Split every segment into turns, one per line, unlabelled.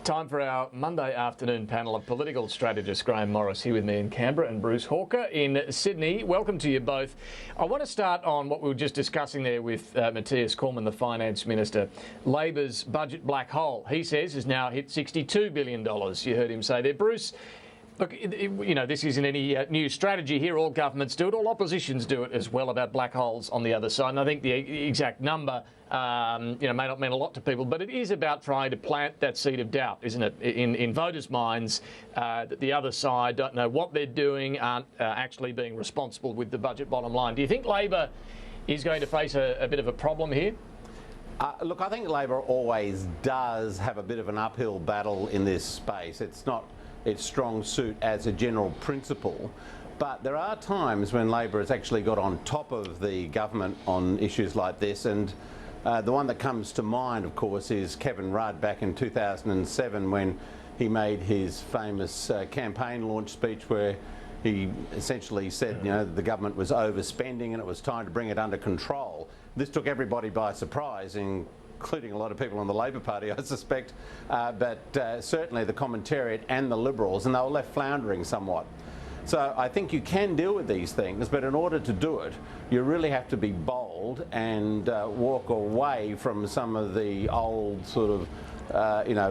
Time for our Monday afternoon panel of political strategist Grahame Morris here with me in Canberra and Bruce Hawker in Sydney. Welcome to you both. I want to start on what we were just discussing there with Matthias Cormann, the Finance Minister. Labor's budget black hole, he says, has now hit $62 billion. You heard him say there. Bruce, look, you know, this isn't any new strategy here. All governments do it. All oppositions do it as well about black holes on the other side. And I think the exact number, may not mean a lot to people, but it is about trying to plant that seed of doubt, isn't it, in voters' minds, that the other side don't know what they're doing, aren't actually being responsible with the budget bottom line. Do you think Labor is going to face a bit of a problem here?
Look, I think Labor always does have a bit of an uphill battle in this space. It's not its strong suit as a general principle, but there are times when Labor has actually got on top of the government on issues like this, and the one that comes to mind, of course, is Kevin Rudd back in 2007 when he made his famous campaign launch speech where he essentially said, you know, the government was overspending and it was time to bring it under control. This took everybody by surprise, including a lot of people in the Labor Party, I suspect, but certainly the commentariat and the Liberals, and they were left floundering somewhat. So I think you can deal with these things, but in order to do it, you really have to be bold and walk away from some of the old sort of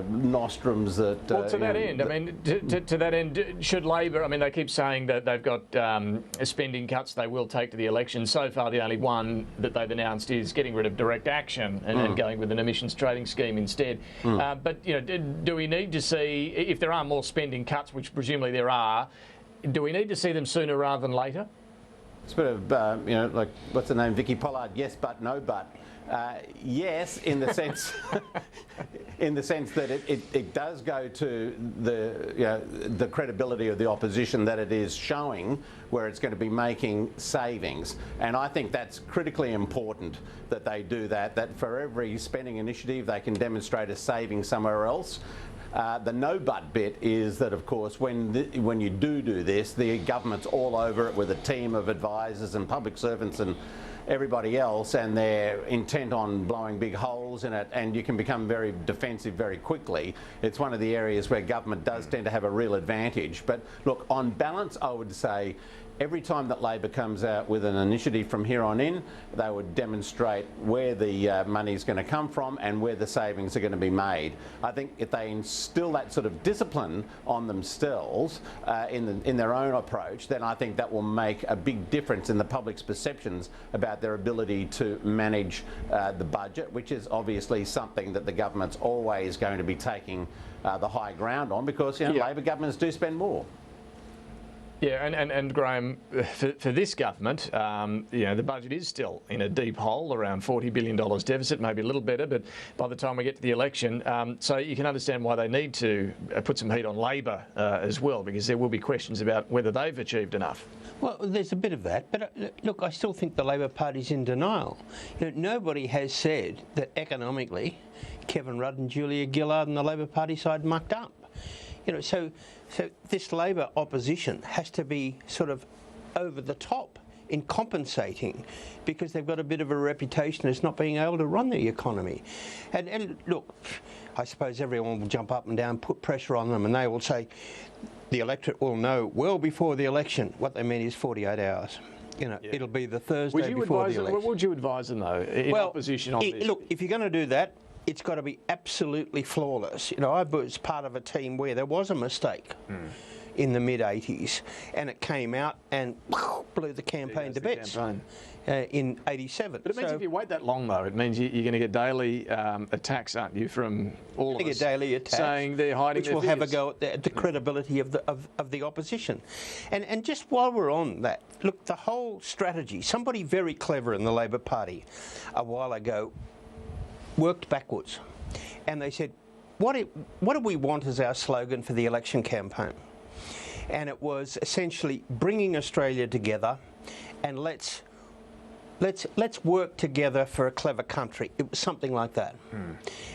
nostrums that...
Well, to that end, I mean, to that end, should Labor, I mean, they keep saying that they've got spending cuts they will take to the election. So far, the only one that they've announced is getting rid of direct action and going with an emissions trading scheme instead. But, you know, do we need to see, if there are more spending cuts, which presumably there are, do we need to see them sooner rather than later?
It's a bit of, like, what's the name, Vicky Pollard, yes but, no but. Yes, in the sense, in the sense that it does go to the credibility of the opposition that it is showing where it's going to be making savings, and I think that's critically important that they do that. That for every spending initiative they can demonstrate a saving somewhere else. The no but bit is that, of course, when you do this, the government's all over it with a team of advisors and public servants and everybody else, and they're intent on blowing big holes in it, and you can become very defensive very quickly. It's one of the areas where government does tend to have a real advantage. But look, on balance, I would say every time that Labor comes out with an initiative from here on in, they would demonstrate where the money is going to come from and where the savings are going to be made. I think if they instill that sort of discipline on themselves in their own approach, then I think that will make a big difference in the public's perceptions about their ability to manage the budget, which is obviously something that the government's always going to be taking the high ground on, because Labor governments do spend more.
Yeah, and Grahame, for this government, the budget is still in a deep hole, around $40 billion deficit, maybe a little better, but by the time we get to the election, so you can understand why they need to put some heat on Labor as well, because there will be questions about whether they've achieved enough.
Well, there's a bit of that, but look, I still think the Labor Party's in denial. Nobody has said that economically Kevin Rudd and Julia Gillard and the Labor Party side mucked up. So this Labor opposition has to be sort of over the top in compensating, because they've got a bit of a reputation as not being able to run the economy. And look, I suppose everyone will jump up and down, put pressure on them, and they will say the electorate will know well before the election. What they mean is 48 hours. It'll be the Thursday before the election.
What would you advise them, though, in opposition on this?
Look, if you're going to do that, it's got to be absolutely flawless. I was part of a team where there was a mistake in the mid-80s, and it came out and blew the campaign to bits in 87.
But it means if you wait that long, though, it means you're going to get daily attacks, aren't you, from all of us,
daily attacks,
saying they're hiding their
figures. Which will have a go at the credibility of the opposition. And just while we're on that, look, the whole strategy, somebody very clever in the Labor Party a while ago worked backwards, and they said, what do we want as our slogan for the election campaign? And it was essentially bringing Australia together, and let's work together for a clever country. It was something like that.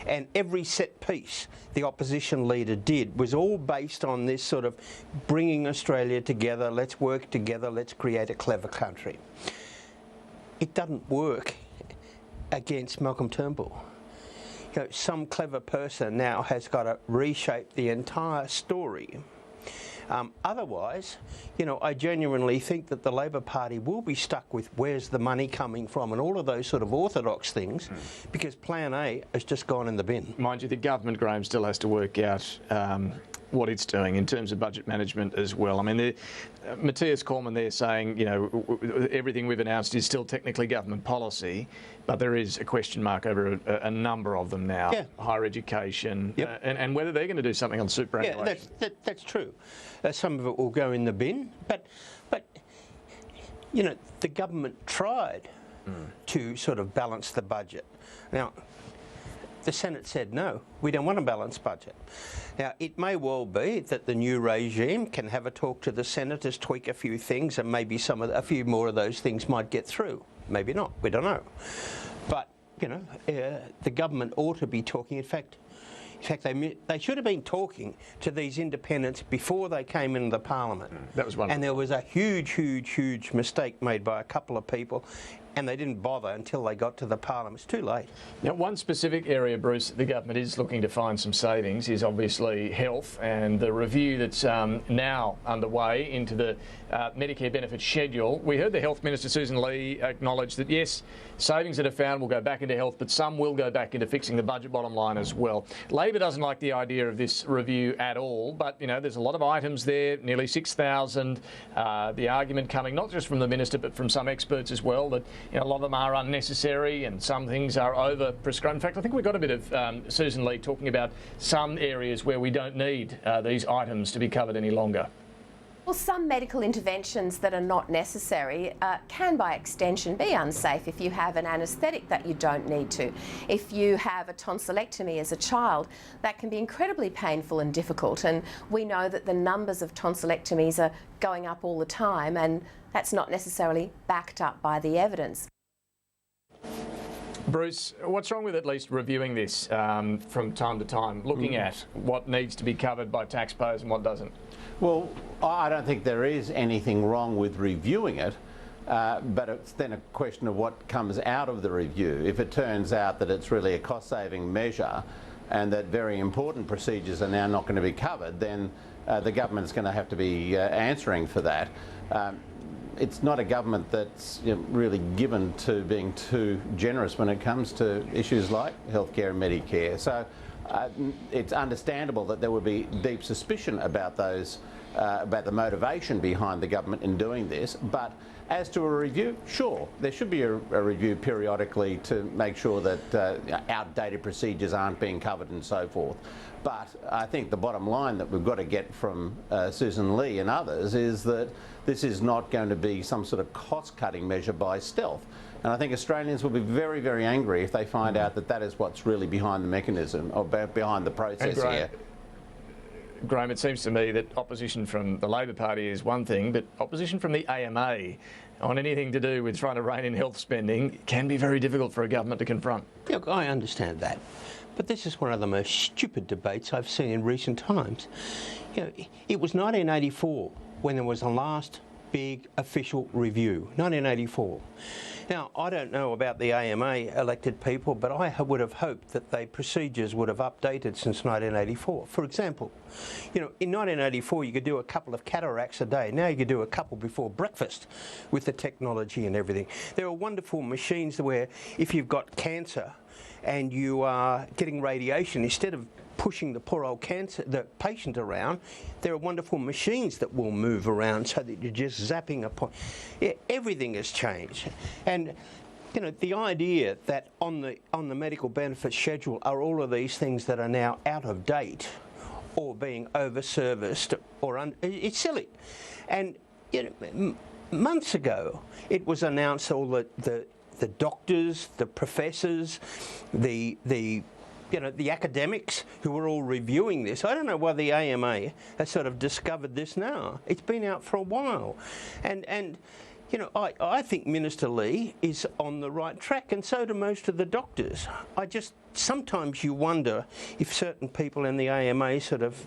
And every set piece the opposition leader did was all based on this sort of bringing Australia together, let's work together, let's create a clever country. It doesn't work against Malcolm Turnbull. some clever person now has got to reshape the entire story. Otherwise, I genuinely think that the Labor Party will be stuck with where's the money coming from and all of those sort of orthodox things, because Plan A has just gone in the bin.
Mind you, the government, Grahame, still has to work out what it's doing in terms of budget management as well. I mean, Matthias Cormann there saying, everything we've announced is still technically government policy, but there is a question mark over a number of them now.
Yeah.
Higher education, and whether they're going to do something on superannuation.
Yeah, that's true. Some of it will go in the bin, but the government tried to sort of balance the budget. Now, the Senate said no, we don't want a balanced budget. Now, it may well be that the new regime can have a talk to the senators, tweak a few things, and maybe a few more of those things might get through. Maybe not, we don't know. But, the government ought to be talking. In fact, they should have been talking to these independents before they came into the Parliament.
That was one.
And there was a huge mistake made by a couple of people, and they didn't bother until they got to the Parliament. It's too late.
Now, one specific area, Bruce, the government is looking to find some savings is obviously health, and the review that's now underway into the Medicare benefit schedule. We heard the Health Minister, Susan Lee, acknowledge that, yes, savings that are found will go back into health, but some will go back into fixing the budget bottom line as well. Labor doesn't like the idea of this review at all, but, there's a lot of items there, nearly 6,000. The argument coming not just from the Minister, but from some experts as well, that a lot of them are unnecessary and some things are over-prescribed. In fact, I think we got a bit of Susan Lee talking about some areas where we don't need these items to be covered any longer.
Well, some medical interventions that are not necessary can, by extension, be unsafe if you have an anaesthetic that you don't need to. If you have a tonsillectomy as a child, that can be incredibly painful and difficult. And we know that the numbers of tonsillectomies are going up all the time, and that's not necessarily backed up by the evidence.
Bruce, what's wrong with at least reviewing this from time to time, looking at what needs to be covered by taxpayers and what doesn't?
Well, I don't think there is anything wrong with reviewing it, but it's then a question of what comes out of the review. If it turns out that it's really a cost-saving measure and that very important procedures are now not going to be covered, then the government's going to have to be answering for that. It's not a government that's really given to being too generous when it comes to issues like healthcare and Medicare. So it's understandable that there would be deep suspicion about those, about the motivation behind the government in doing this. But as to a review, sure, there should be a review periodically to make sure that outdated procedures aren't being covered and so forth. But I think the bottom line that we've got to get from Susan Lee and others is that this is not going to be some sort of cost-cutting measure by stealth. And I think Australians will be very, very angry if they find out that that is what's really behind the mechanism, or behind the process here.
Grahame, it seems to me that opposition from the Labor Party is one thing, but opposition from the AMA on anything to do with trying to rein in health spending can be very difficult for a government to confront.
Look, I understand that. But this is one of the most stupid debates I've seen in recent times. It was 1984 when there was the last big official review, 1984. Now, I don't know about the AMA elected people, but I would have hoped that the procedures would have updated since 1984. For example, in 1984 you could do a couple of cataracts a day. Now you could do a couple before breakfast with the technology and everything. There are wonderful machines where if you've got cancer and you are getting radiation, instead of pushing the poor old the patient around, there are wonderful machines that will move around so that you're just zapping a point. Yeah, everything has changed. And the idea that on the medical benefit schedule are all of these things that are now out of date or being over-serviced or it's silly. And months ago it was announced all the doctors, the professors, the academics who were all reviewing this. I don't know why the AMA has sort of discovered this now. It's been out for a while. And You know, I think Minister Lee is on the right track, and so do most of the doctors. Sometimes you wonder if certain people in the AMA sort of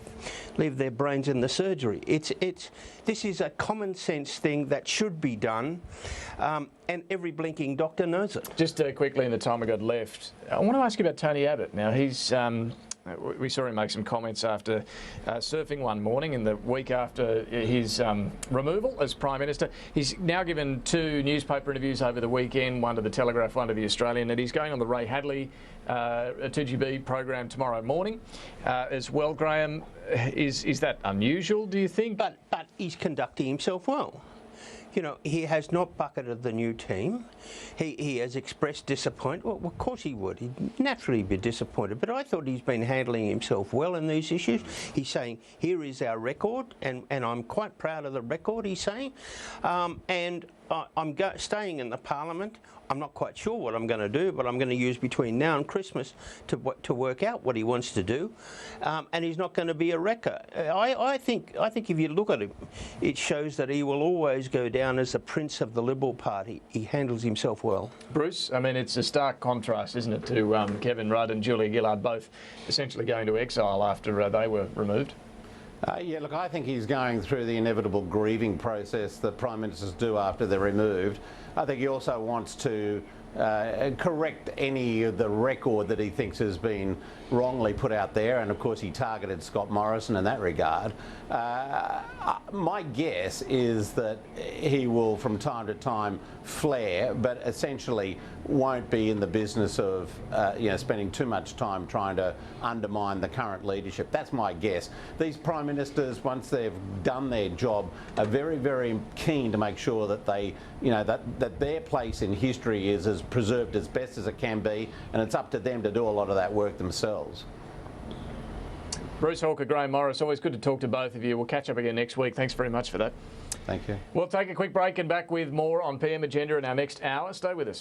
leave their brains in the surgery. This is a common sense thing that should be done, and every blinking doctor knows it.
Just quickly in the time we got left, I want to ask you about Tony Abbott. Now, he's... we saw him make some comments after surfing one morning in the week after his removal as Prime Minister. He's now given 2 newspaper interviews over the weekend, one to the Telegraph, one to the Australian, and he's going on the Ray Hadley 2GB program tomorrow morning as well. Graham, is that unusual, do you think?
But he's conducting himself well. You know, he has not bucketed the new team. He has expressed disappointment. Well, of course he would. He'd naturally be disappointed. But I thought he's been handling himself well in these issues. He's saying, here is our record, and I'm quite proud of the record, he's saying. And I'm staying in the Parliament. I'm not quite sure what I'm going to do, but I'm going to use between now and Christmas to work out what he wants to do. And he's not going to be a wrecker. I think if you look at him, it shows that he will always go down as the prince of the Liberal Party. He handles himself well.
Bruce, I mean, it's a stark contrast, isn't it, to Kevin Rudd and Julia Gillard both essentially going to exile after they were removed?
Yeah, look, I think he's going through the inevitable grieving process that Prime Ministers do after they're removed. I think he also wants to correct any of the record that he thinks has been wrongly put out there, and of course he targeted Scott Morrison in that regard. My guess is that he will from time to time flare, but essentially won't be in the business of spending too much time trying to undermine the current leadership. That's my guess. These Prime Ministers, once they've done their job, are very, very keen to make sure that they, that their place in history is as preserved as best as it can be, and it's up to them to do a lot of that work themselves.
Bruce Hawker, Grahame Morris, always good to talk to both of you. We'll catch up again next week. Thanks very much for that.
Thank you.
We'll take a quick break and back with more on PM Agenda in our next hour. Stay with us.